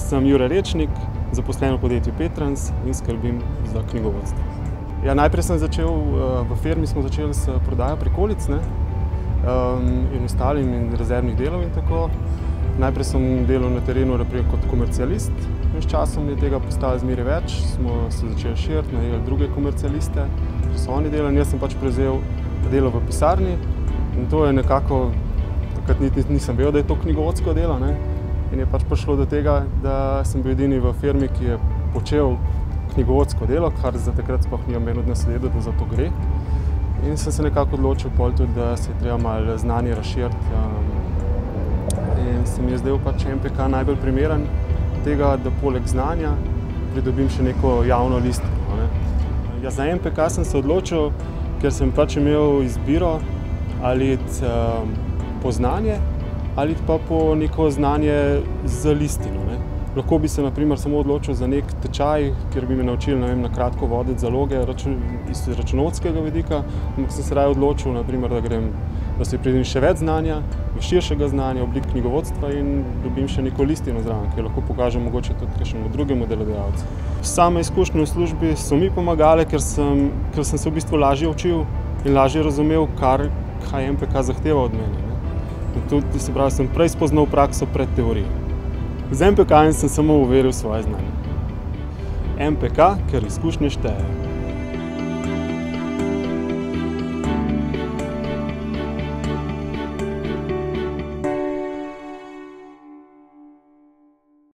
Sem Jure Rečnik, zaposlen v podjetju Petrans in skrbim za knjigovodstvo. Ja, najprej sem začel, v firmi smo začeli s prodajo prikolic, in ostalim in rezervnih delov in tako. Najprej sem delal na terenu kot komercialist in s časom je tega postalo zmeraj več. Smo se začeli širiti, najeli druge komercialiste, ki so oni delali. Jaz sem pač prevzel delo v pisarni in to je nekako, takrat nisem vedel, da je to knjigovodsko delo, in je pač prišlo do tega, da sem bil edini v firmi, ki je počel knjigovodsko delo, kar za takrat sploh ni imel nasledil, da za to gre. In sem se nekako odločil pol tudi, da se je treba malo znanje razširiti. In se mi je zdel pač MPK najbolj primeren tega, da poleg znanja pridobim še neko javno listino. Ja, za MPK sem se odločil, ker sem pač imel izbiro ali iti po znanje ali pa po neko znanje z listino. Lahko bi se na primer samo odločil za nek tečaj, kjer bi me naučili, na kratko voditi zaloge iz računovodskega vidika, ampak sem se raje odločil, na primer, da si pridobim še več znanja, širšega znanja, oblik knjigovodstva in dobim še neko listino zraven, ki jo lahko pokažem mogoče tudi kakšnemu drugemu delodajalcu. Same izkušnje v službi so mi pomagale, ker sem se v bistvu lažje učil in lažje razumel, kaj MPK zahteva od mene. In tudi, se pravi, sem prej spoznal prakso pred teorijo. Z MPK-jem sem samo overil svoje znanje. MPK, ker izkušnje štejejo.